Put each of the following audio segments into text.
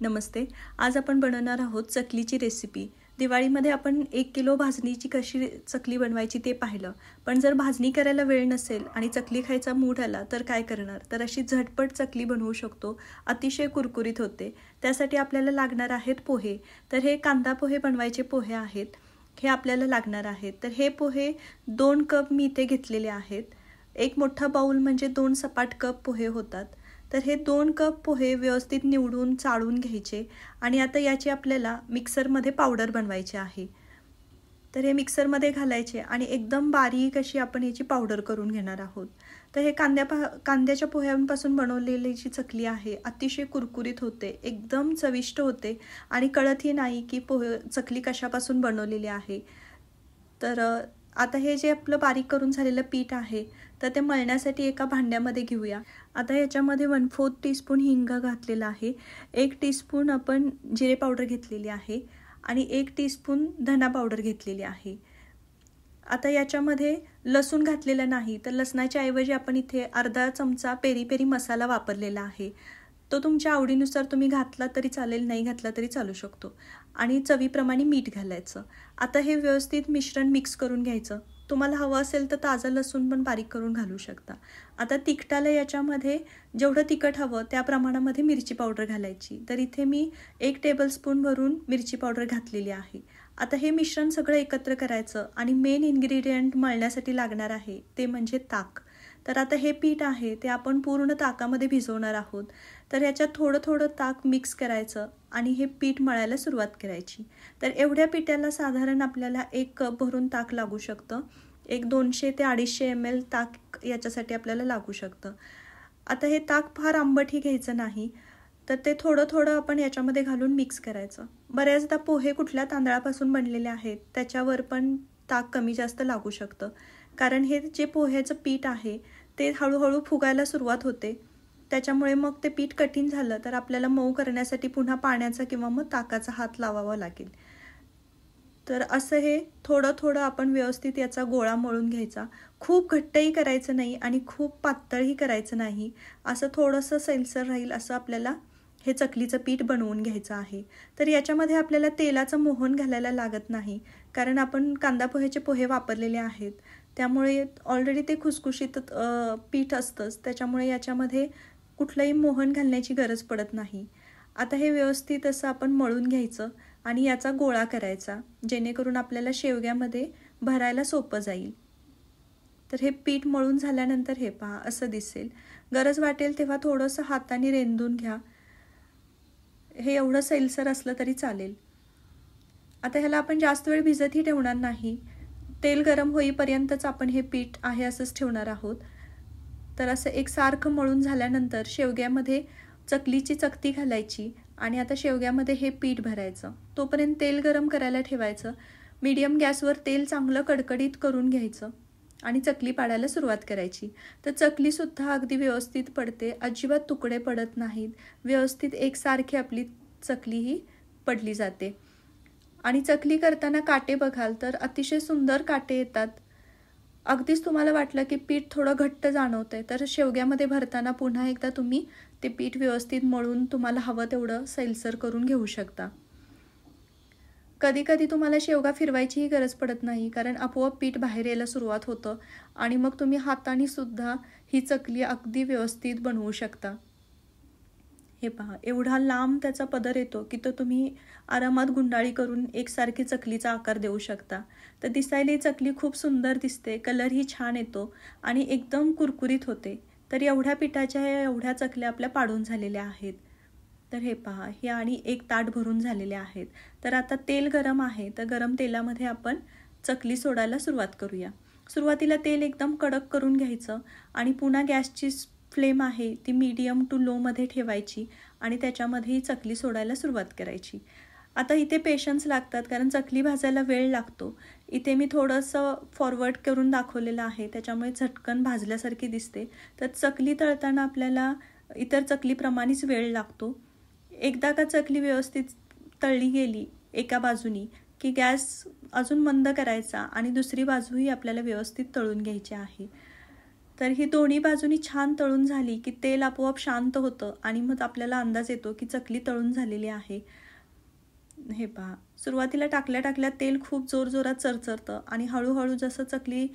नमस्ते. आज आपण बनवणार आहोत चकलीची रेसिपी. दिवाळीमध्ये आपण 1 किलो भाजणीची कशी चकली बनवायची ते पाहिलं. पण जर भाजणी करायला वेळ नसेल आणि चकली खायचा मूड आला तर काय करणार? तर अशी झटपट चकली बनवू शकतो. अतिशय कुरकुरीत होते. त्यासाठी आपल्याला लागणार आहेत पोहे. तर हे कांदा पोहे बनवायचे पोहे आहेत. हे आपल्याला लागणार आहेत. तर हे पोहे 2 कप मी इथे घेतलेले आहेत. एक मोठा बाउल म्हणजे 2 सपाट कप पोहे होतात. तर हे 2 कप पोहे व्यवस्थित निवडून चाळून घ्यायचे आणि आता याची आपल्याला मिक्सरमध्ये पावडर बनवायची आहे. तर हे मिक्सरमध्ये घालायचे आणि एकदम बारीक अशी आपण याची पावडर करून घेणार आहोत. तर हे कांद्याच्या पोह्यांपासून बनवलेली जी चकली आहे अतिशय कुरकुरीत होते, एकदम चविष्ट होते आणि कळतही नाही की चकली कशापासून बनवलेली आहे. तर आता हे जे आपलं बारीक करून झालेलं पीठ आहे तर ते मळण्यासाठी एका भांड्यामध्ये घेऊया. आता याच्यामध्ये 1/4 टीस्पून हिंग घातलेला आहे, 1 टीस्पून आपण जिरे पावडर घेतलेली आहे आणि 1 टीस्पून धना पावडर घेतलेली आहे. आता याच्यामध्ये लसूण घातलेला नाही, तर लसणाच्या ऐवजी आपण इथे अर्धा चमचा पेरी पेरी मसाला वापरलेला आहे. तो तुमच्या आवडीनुसार तुम्ही घातला तरी चालेल, नाही घातला तरी चालू शकतो. आणि चवीप्रमाणे मीठ घालायचं. आता हे व्यवस्थित मिश्रण मिक्स करून घ्यायचं. तुम्हाला हवं असेल तर ताजा लसूण पण बारीक करून घालू शकता. आता तिखटाला याच्यामध्ये जेवढं तिखट हवं त्या प्रमाणामध्ये मिरची पावडर घालायची. तर इथे मी 1 टेबलस्पून भरून मिरची पावडर घातलेली आहे. आता हे मिश्रण सगळं एकत्र करायचं आणि मेन इन्ग्रेडियंट मळण्यासाठी लागणार आहे ते म्हणजे ताक. तर आता हे पीठ आहे ते आपण पूर्ण ताकामध्ये भिजवणार आहोत. तर याच्यात थोडं थोडं ताक मिक्स करायचं आणि हे पीठ मळायला सुरुवात करायची. तर एवढ्या पिठाला साधारण आपल्याला 1 कप भरून ताक लागू शकतं. एक 200 ते 250 ml ताक याच्यासाठी आपल्याला लागू शकतं. आता हे ताक फार आंबटही घ्यायचं नाही, तर ते थोडं थोडं आपण याच्यामध्ये घालून मिक्स करायचं. बऱ्याचदा पोहे कुठल्या तांदळापासून बनलेले आहेत त्याच्यावर पण ताक कमी जास्त लागू शकतं, कारण हे जे पोह्याचं पीठ आहे ते हळूहळू फुगायला सुरुवात होते. त्याच्यामुळे मग ते पीठ कठीण झालं तर आपल्याला मऊ करण्यासाठी पुन्हा पाण्याचा किंवा मग ताकाचा हात लावावा लागेल. तर असं हे थोडं थोडं आपण व्यवस्थित याचा गोळा मळून घ्यायचा. खूप घट्टही करायचं नाही आणि खूप पातळही करायचं नाही. असं थोडंसं सैलसर राहील असं आपल्याला हे चकलीचं पीठ बनवून घ्यायचं आहे. तर याच्यामध्ये आपल्याला तेलाचं मोहन घालायला लागत नाही, कारण आपण कांदा पोह्याचे पोहे वापरलेले आहेत. त्यामुळे ऑलरेडी ते खुसखुशीत पीठ असतंच, त्याच्यामुळे याच्यामध्ये कुठलंही मोहन घालण्याची गरज पडत नाही. आता हे व्यवस्थित असं आपण मळून घ्यायचं आणि याचा गोळा करायचा, जेणेकरून आपल्याला शेवग्यामध्ये भरायला सोपं जाईल. तर हे पीठ मळून झाल्यानंतर हे पहा असं दिसेल. गरज वाटेल तेव्हा थोडंसं हाताने रेंदून घ्या. हे एवढं सैलसर असलं तरी चालेल. आता ह्याला आपण जास्त वेळ भिजतही ठेवणार नाही. तेल गरम होईपर्यंतच आपण हे पीठ आहे असंच ठेवणार आहोत. तर असं एकसारखं मळून झाल्यानंतर शेवग्यामध्ये चकलीची चकती घालायची आणि आता शेवग्यामध्ये हे पीठ भरायचं. तोपर्यंत तेल गरम करायला ठेवायचं. मीडियम गॅसवर तेल चांगलं कडकडीत करून घ्यायचं आणि चकली पाडायला सुरुवात करायची. तर चकलीसुद्धा अगदी व्यवस्थित पडते, अजिबात तुकडे पडत नाहीत. व्यवस्थित एकसारखी आपली चकली ही पडली जाते. आणि चकली करताना काटे बघाल तर अतिशय सुंदर काटे येतात. अगदीच तुम्हाला वाटलं की पीठ थोडं घट्ट जाणवतंय तर शेवग्यामध्ये भरताना पुन्हा एकदा तुम्ही ते पीठ व्यवस्थित मळून तुम्हाला हवं तेवढं सैलसर करून घेऊ शकता. कधी कधी तुम्हाला शेवगा फिरवायचीही गरज पडत नाही, कारण आपोआप पीठ बाहेर यायला सुरुवात होतं आणि मग तुम्ही हाताने सुद्धा ही चकली अगदी व्यवस्थित बनवू शकता. हे पहा एवढा लांब त्याचा पदर येतो की तो तुम्ही आरामात गुंडाळी करून एकसारखी चकलीचा आकार देऊ शकता. तर दिसायला चकली खूप सुंदर दिसते, कलरही छान येतो आणि एकदम कुरकुरीत होते. तर एवढ्या पिठाच्या एवढ्या चकल्या आपल्या पाडून झालेल्या आहेत. तर हे पहा हे आणि 1 ताट भरून झालेले आहेत. तर आता तेल गरम आहे, तर गरम तेलामध्ये आपण चकली सोडायला सुरुवात करूया. सुरुवातीला तेल एकदम कडक करून घ्यायचं आणि पुन्हा गॅसची फ्लेम आहे ती मीडियम टू लोमध्ये ठेवायची आणि त्याच्यामध्ये ही चकली सोडायला सुरुवात करायची. आता इथे पेशन्स लागतात, कारण चकली भाजायला वेळ लागतो. इथे मी थोडंसं फॉरवर्ड करून दाखवलेलं आहे, त्याच्यामुळे झटकन भाजल्यासारखी दिसते. तर चकली तळताना आपल्याला इतर चकलीप्रमाणेच वेळ लागतो. एकदा का चकली व्यवस्थित तळली गेली एका बाजूनी की गॅस अजून मंद करायचा आणि दुसरी बाजूही आपल्याला व्यवस्थित तळून घ्यायची आहे. तर ही दोन्ही बाजूनी छान तळून झाली की तेल आपोआप शांत होतं आणि मग आपल्याला अंदाज येतो की चकली तळून झालेली आहे. हे पहा, सुरुवातीला टाकल्या तेल खूप जोरजोरात चरचरतं आणि हळूहळू जसं चकली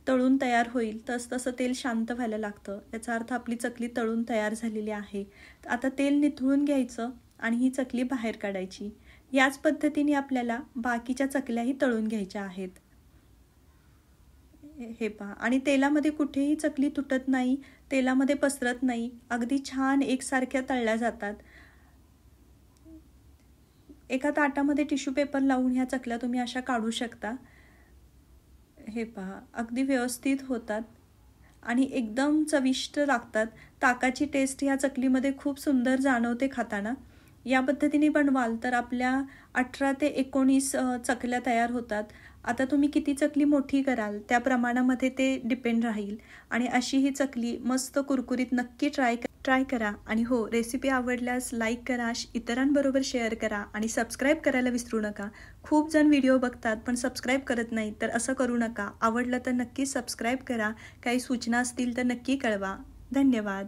तळून तयार होईल तसं तेल शांत व्हायला लागतं. याचा अर्थ आपली चकली तळून तयार झालेली आहे. आता तेल निथळून घ्यायचं आणि ही चकली बाहेर काढायची. याच पद्धतीने आपल्याला बाकीच्या चकल्याही तळून घ्यायच्या आहेत. हे पहा, आणि तेलामध्ये कुठेही चकली तुटत नाही, तेलामध्ये पसरत नाही, अगदी छान एकसारख्या तळल्या जातात. एका ताटामध्ये टिश्यू पेपर लावून ह्या चकल्या तुम्ही अशा काढू शकता. हे पहा, अगदी व्यवस्थित होतात आणि एकदम चविष्ट लागतात. ताकाची टेस्ट ह्या चकलीमध्ये खूप सुंदर जाणवते खाताना. या पद्धतीने बनवाल तर आपल्या 18 ते 19 चकल्या तयार होतात. आता तुम्ही किती चकली मोठी कराल त्या प्रमाणामध्ये ते डिपेंड राहील. आणि अशी ही चकली मस्त कुरकुरीत नक्की ट्राय करा. आणि हो, रेसिपी आवडल्यास लाईक करा, इतरांबरोबर शेअर करा आणि सबस्क्राईब करायला विसरू नका. खूप जण व्हिडिओ बघतात पण सबस्क्राईब करत नाही, तर असं करू नका. आवडलं तर नक्की सबस्क्राईब करा. काही सूचना असतील तर नक्की कळवा. धन्यवाद.